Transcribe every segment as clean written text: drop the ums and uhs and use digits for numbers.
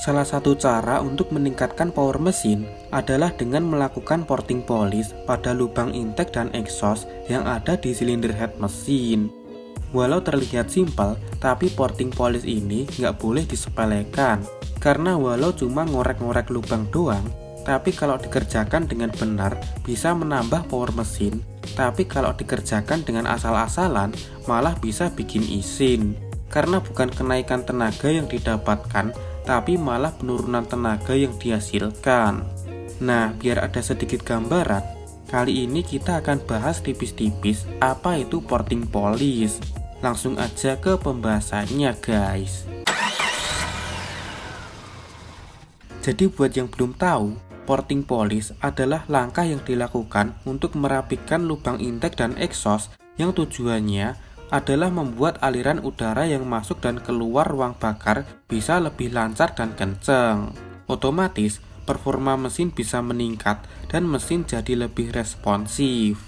Salah satu cara untuk meningkatkan power mesin adalah dengan melakukan porting polish pada lubang intake dan exhaust yang ada di silinder head mesin. Walau terlihat simpel, tapi porting polish ini nggak boleh disepelekan. Karena walau cuma ngorek-ngorek lubang doang, tapi kalau dikerjakan dengan benar bisa menambah power mesin. Tapi kalau dikerjakan dengan asal-asalan malah bisa bikin isin. Karena bukan kenaikan tenaga yang didapatkan, tapi malah penurunan tenaga yang dihasilkan. Nah, biar ada sedikit gambaran, kali ini kita akan bahas tipis-tipis apa itu porting polish. Langsung aja ke pembahasannya guys. Jadi buat yang belum tahu, porting polish adalah langkah yang dilakukan untuk merapikan lubang intake dan exhaust yang tujuannya adalah membuat aliran udara yang masuk dan keluar ruang bakar bisa lebih lancar dan kenceng. Otomatis, performa mesin bisa meningkat dan mesin jadi lebih responsif.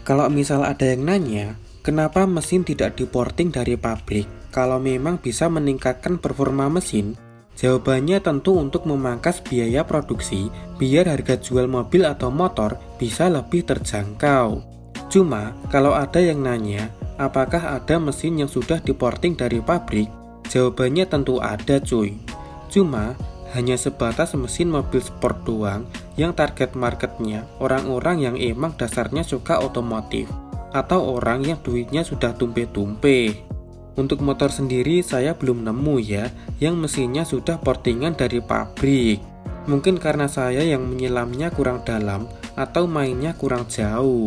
Kalau misal ada yang nanya, kenapa mesin tidak diporting dari pabrik kalau memang bisa meningkatkan performa mesin? Jawabannya tentu untuk memangkas biaya produksi biar harga jual mobil atau motor bisa lebih terjangkau. Cuma, kalau ada yang nanya, apakah ada mesin yang sudah diporting dari pabrik? Jawabannya tentu ada cuy. Cuma, hanya sebatas mesin mobil sport doang yang target marketnya orang-orang yang emang dasarnya suka otomotif atau orang yang duitnya sudah tumpe-tumpe. Untuk motor sendiri saya belum nemu ya yang mesinnya sudah portingan dari pabrik. Mungkin karena saya yang menyelamnya kurang dalam atau mainnya kurang jauh.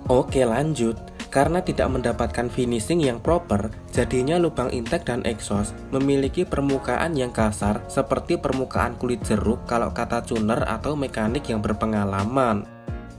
Oke lanjut. Karena tidak mendapatkan finishing yang proper, jadinya lubang intake dan exhaust memiliki permukaan yang kasar seperti permukaan kulit jeruk kalau kata tuner atau mekanik yang berpengalaman.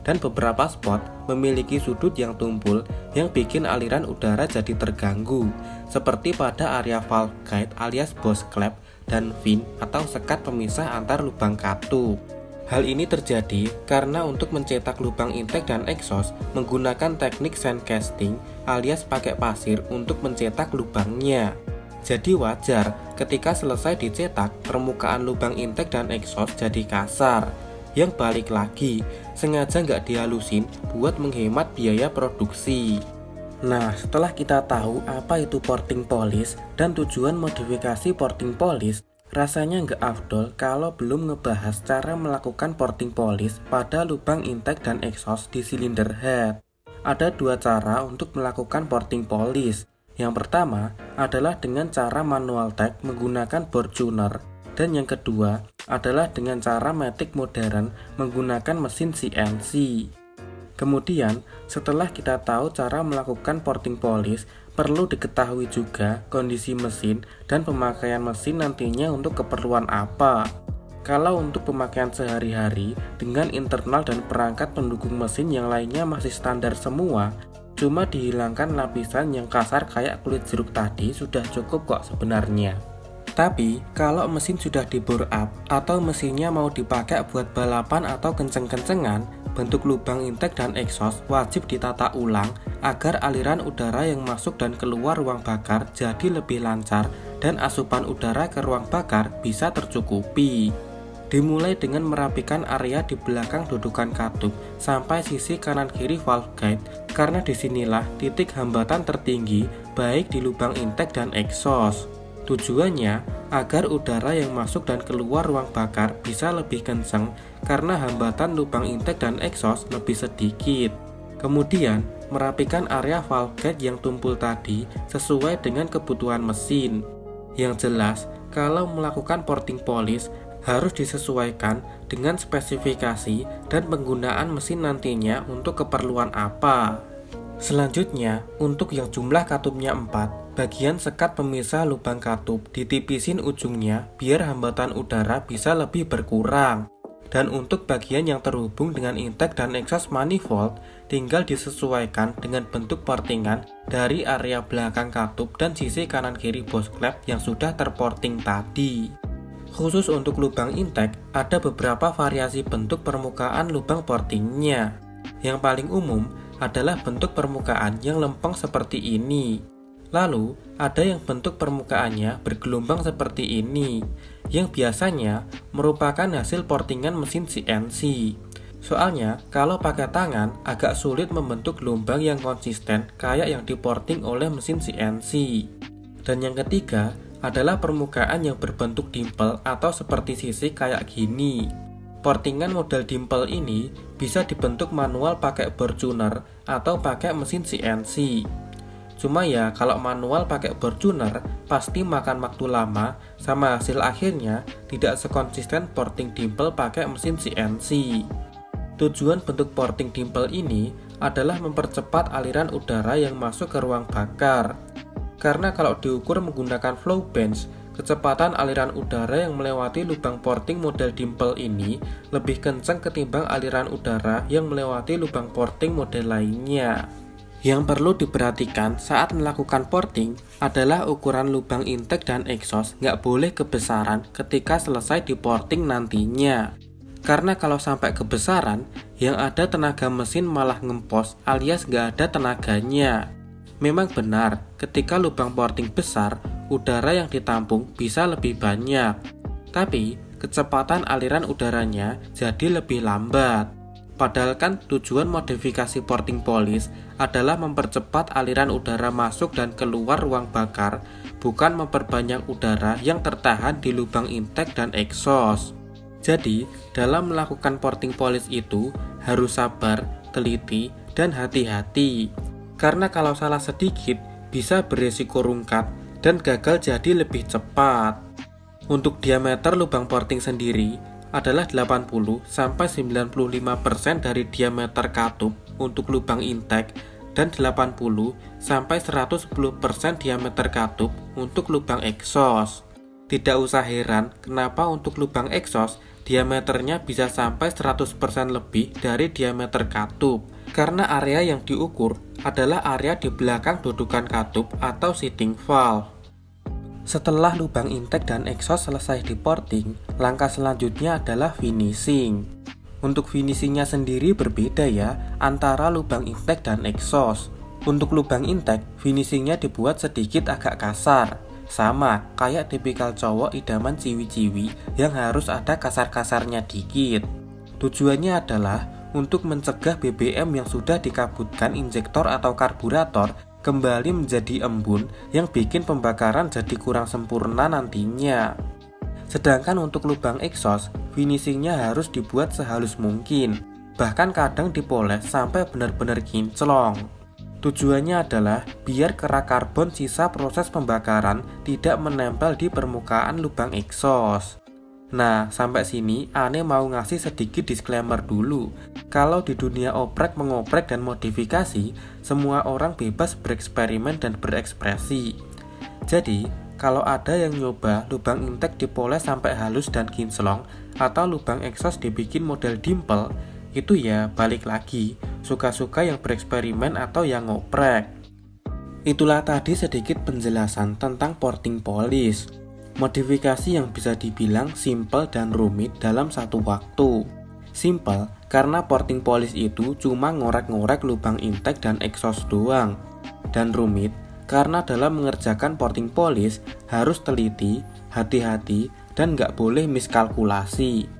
Dan beberapa spot memiliki sudut yang tumpul yang bikin aliran udara jadi terganggu, seperti pada area valve guide alias Boss Clap dan fin atau sekat pemisah antar lubang katup. Hal ini terjadi karena untuk mencetak lubang intake dan exhaust menggunakan teknik sand casting alias pakai pasir untuk mencetak lubangnya. Jadi wajar ketika selesai dicetak permukaan lubang intake dan exhaust jadi kasar. Yang balik lagi, sengaja nggak dihalusin buat menghemat biaya produksi. Nah, setelah kita tahu apa itu porting polish dan tujuan modifikasi porting polish, rasanya nggak afdol kalau belum ngebahas cara melakukan porting polish pada lubang intake dan exhaust di silinder head. Ada dua cara untuk melakukan porting polish. Yang pertama adalah dengan cara manual tag menggunakan bore tuner. Dan yang kedua adalah dengan cara matic modern menggunakan mesin CNC. Kemudian, setelah kita tahu cara melakukan porting polish, perlu diketahui juga kondisi mesin dan pemakaian mesin nantinya untuk keperluan apa. Kalau untuk pemakaian sehari-hari dengan internal dan perangkat pendukung mesin yang lainnya masih standar semua, cuma dihilangkan lapisan yang kasar kayak kulit jeruk tadi sudah cukup kok sebenarnya. Tapi, kalau mesin sudah di bore up atau mesinnya mau dipakai buat balapan atau kenceng-kencengan, bentuk lubang intake dan exhaust wajib ditata ulang agar aliran udara yang masuk dan keluar ruang bakar jadi lebih lancar dan asupan udara ke ruang bakar bisa tercukupi. Dimulai dengan merapikan area di belakang dudukan katup sampai sisi kanan kiri valve guide karena disinilah titik hambatan tertinggi baik di lubang intake dan exhaust. Tujuannya agar udara yang masuk dan keluar ruang bakar bisa lebih kencang karena hambatan lubang intake dan exhaust lebih sedikit. Kemudian, merapikan area valve guide yang tumpul tadi sesuai dengan kebutuhan mesin. Yang jelas, kalau melakukan porting polish harus disesuaikan dengan spesifikasi dan penggunaan mesin nantinya untuk keperluan apa. Selanjutnya, untuk yang jumlah katupnya 4, bagian sekat pemisah lubang katup ditipisin ujungnya biar hambatan udara bisa lebih berkurang. Dan untuk bagian yang terhubung dengan intake dan exhaust manifold, tinggal disesuaikan dengan bentuk portingan dari area belakang katup dan sisi kanan kiri Boss Clap yang sudah terporting tadi. Khusus untuk lubang intake, ada beberapa variasi bentuk permukaan lubang portingnya. Yang paling umum adalah bentuk permukaan yang lempeng seperti ini. Lalu, ada yang bentuk permukaannya bergelombang seperti ini. yang biasanya merupakan hasil portingan mesin CNC. Soalnya, kalau pakai tangan agak sulit membentuk gelombang yang konsisten kayak yang diporting oleh mesin CNC. Dan yang ketiga adalah permukaan yang berbentuk dimple atau seperti sisik kayak gini. Portingan model dimple ini bisa dibentuk manual pakai bore tuner atau pakai mesin CNC. Cuma ya kalau manual pakai bore tuner pasti makan waktu lama sama hasil akhirnya tidak sekonsisten porting dimple pakai mesin CNC. Tujuan bentuk porting dimple ini adalah mempercepat aliran udara yang masuk ke ruang bakar. Karena kalau diukur menggunakan flow bench, kecepatan aliran udara yang melewati lubang porting model dimple ini lebih kencang ketimbang aliran udara yang melewati lubang porting model lainnya. Yang perlu diperhatikan saat melakukan porting adalah ukuran lubang intake dan exhaust nggak boleh kebesaran ketika selesai diporting nantinya. Karena kalau sampai kebesaran, yang ada tenaga mesin malah ngempos alias nggak ada tenaganya. Memang benar, ketika lubang porting besar, udara yang ditampung bisa lebih banyak. Tapi, kecepatan aliran udaranya jadi lebih lambat. Padahal kan tujuan modifikasi porting polish adalah mempercepat aliran udara masuk dan keluar ruang bakar, bukan memperbanyak udara yang tertahan di lubang intake dan exhaust. Jadi, dalam melakukan porting polish itu harus sabar, teliti, dan hati-hati. Karena kalau salah sedikit bisa beresiko rungkat dan gagal jadi lebih cepat. Untuk diameter lubang porting sendiri adalah 80-95% dari diameter katup untuk lubang intake dan 80-110% diameter katup untuk lubang exhaust. Tidak usah heran kenapa untuk lubang exhaust diameternya bisa sampai 100% lebih dari diameter katup, karena area yang diukur adalah area di belakang dudukan katup atau seating valve. Setelah lubang intake dan exhaust selesai diporting, langkah selanjutnya adalah finishing. Untuk finishingnya sendiri berbeda ya antara lubang intake dan exhaust. Untuk lubang intake, finishingnya dibuat sedikit agak kasar. Sama kayak tipikal cowok idaman ciwi-ciwi yang harus ada kasar-kasarnya dikit. Tujuannya adalah untuk mencegah BBM yang sudah dikabutkan injektor atau karburator kembali menjadi embun yang bikin pembakaran jadi kurang sempurna nantinya. Sedangkan untuk lubang exhaust, finishingnya harus dibuat sehalus mungkin, bahkan kadang dipoles sampai benar-benar kinclong. Tujuannya adalah biar kerak karbon sisa proses pembakaran tidak menempel di permukaan lubang exhaust. Nah, sampai sini Ane mau ngasih sedikit disclaimer dulu. Kalau di dunia oprek, mengoprek, dan modifikasi, semua orang bebas bereksperimen dan berekspresi. Jadi, kalau ada yang nyoba lubang intake dipoles sampai halus dan kinclong, atau lubang exhaust dibikin model dimple, itu ya balik lagi, suka-suka yang bereksperimen atau yang ngoprek. Itulah tadi sedikit penjelasan tentang porting polish. Modifikasi yang bisa dibilang simple dan rumit dalam satu waktu. Simple karena porting polish itu cuma ngorek-ngorek lubang intake dan exhaust doang. Dan rumit karena dalam mengerjakan porting polish harus teliti, hati-hati, dan nggak boleh miskalkulasi.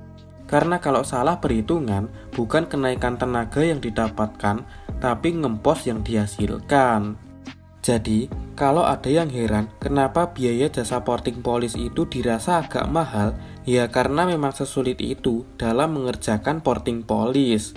Karena kalau salah perhitungan, bukan kenaikan tenaga yang didapatkan, tapi ngempos yang dihasilkan. Jadi, kalau ada yang heran kenapa biaya jasa porting polish itu dirasa agak mahal, ya karena memang sesulit itu dalam mengerjakan porting polish.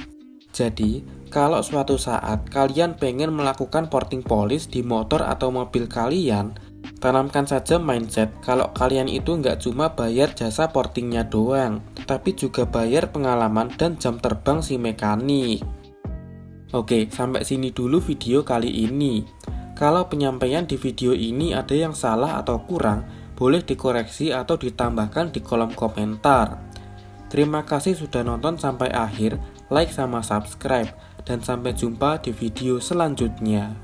Jadi, kalau suatu saat kalian pengen melakukan porting polish di motor atau mobil kalian, tanamkan saja mindset kalau kalian itu nggak cuma bayar jasa portingnya doang, tapi juga bayar pengalaman dan jam terbang si mekanik. Oke, sampai sini dulu video kali ini. Kalau penyampaian di video ini ada yang salah atau kurang, boleh dikoreksi atau ditambahkan di kolom komentar. Terima kasih sudah nonton sampai akhir, like sama subscribe, dan sampai jumpa di video selanjutnya.